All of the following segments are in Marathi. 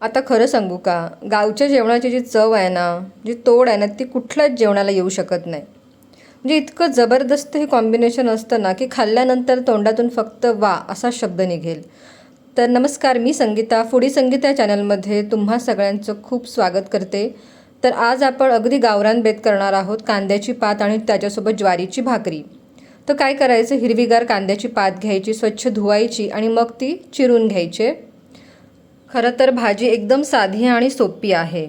आता खरं सांगू का, गावच्या जेवणाची जी चव आहे ना, जी तोड आहे ना, ती कुठल्याच जेवणाला येऊ शकत नाही. म्हणजे इतकं जबरदस्त हे कॉम्बिनेशन असतं ना, की खाल्ल्यानंतर तोंडातून फक्त वा असा शब्द निघेल. तर नमस्कार, मी संगीता, फूडी संगीता चॅनलमध्ये तुम्हा सगळ्यांचं खूप स्वागत करते. तर आज आपण अगदी गावरान बेत करणार आहोत, कांद्याची पात आणि त्याच्यासोबत ज्वारीची भाकरी. तर काय करायचं, हिरवीगार कांद्याची पात घ्यायची, स्वच्छ धुवायची आणि मग ती चिरून घ्यायची. खरं तर भाजी एकदम साधी आणि सोपी आहे.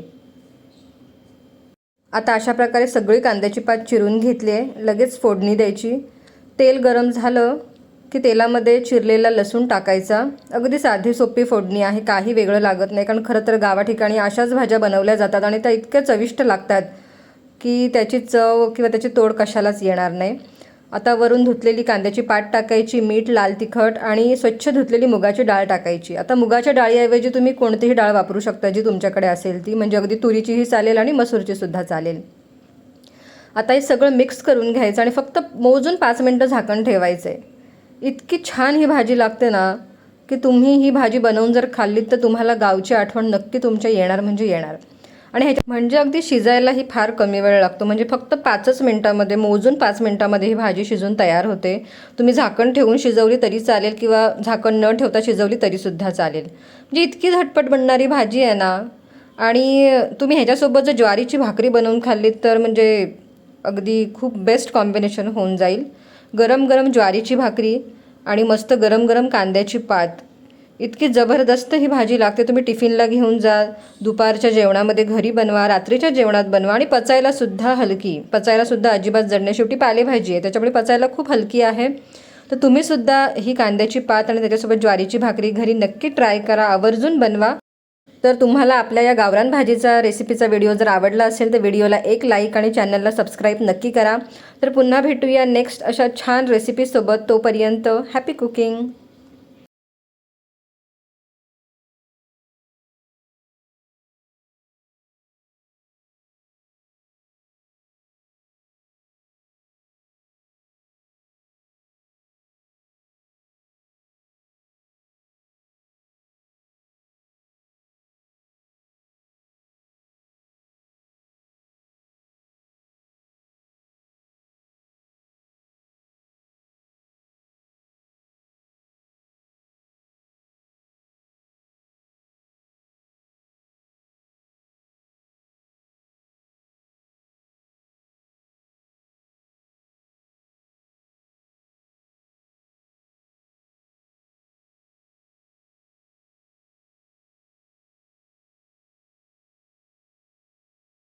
आता अशा प्रकारे सगळी कांद्याची पात चिरून घेतली आहे. लगेच फोडणी द्यायची. तेल गरम झालं की तेलामध्ये चिरलेला लसूण टाकायचा. अगदी साधी सोपी फोडणी आहे, काही वेगळं लागत नाही. कारण खरं तर गावा ठिकाणी अशाच भाज्या बनवल्या जातात आणि त्या इतक्या चविष्ट लागतात की त्याची चव किंवा त्याची तोड कशालाच येणार नाही. आता वरून धुतलेली कांद्याची पात टाकायची, मीठ, लाल तिखट आणि स्वच्छ धुतलेली मुगाची डाळ टाकायची. आता मुगाच्या डाळीऐवजी तुम्ही कोणतीही डाळ वापरू शकता जी तुमच्याकडे असेल ती, म्हणजे अगदी तुरीचीही चालेल आणि मसूरचीसुद्धा चालेल. आता हे सगळं मिक्स करून घ्यायचं आणि फक्त मोजून 5 मिनटं झाकण ठेवायचं आहे. इतकी छान ही भाजी लागते ना, की तुम्ही ही भाजी बनवून जर खाल्लीत तर तुम्हाला गावची आठवण नक्की तुमच्या येणार म्हणजे येणार. आणि ह्याच्या म्हणजे अगदी शिजायलाही फार कमी वेळ लागतो. म्हणजे फक्त 5च मिनटामध्ये, मोजून 5 मिनटामध्ये ही भाजी शिजून तयार होते. तुम्ही झाकण ठेवून शिजवली तरी चालेल किंवा झाकण न ठेवता शिजवली तरीसुद्धा चालेल. म्हणजे इतकी झटपट बनणारी भाजी आहे ना. आणि तुम्ही ह्याच्यासोबत जर ज्वारीची भाकरी बनवून खाल्लीत तर म्हणजे अगदी खूप बेस्ट कॉम्बिनेशन होऊन जाईल. गरम गरम ज्वारीची भाकरी आणि मस्त गरम गरम कांद्याची पात, इतकी जबरदस्त ही भाजी लागते. तुम्ही टिफिनला घेऊन जा, दुपारच्या जेवणामध्ये घरी बनवा, रात्रीच्या जेवणात बनवा आणि पचायलासुद्धा हलकी, पचायलासुद्धा अजिबात जड नाही. शेवटी पालेभाजी आहे त्याच्यामुळे पचायला खूप हलकी आहे. तर तुम्हीसुद्धा ही कांद्याची पात आणि त्याच्यासोबत ज्वारीची भाकरी घरी नक्की ट्राय करा, आवर्जून बनवा. तर तुम्हाला आपल्या या गावरान भाजीचा रेसिपीचा व्हिडिओ जर आवडला असेल तर व्हिडिओला एक लाईक आणि चॅनलला सबस्क्राईब नक्की करा. तर पुन्हा भेटूया नेक्स्ट अशा छान रेसिपीसोबत. तोपर्यंत हॅपी कुकिंग.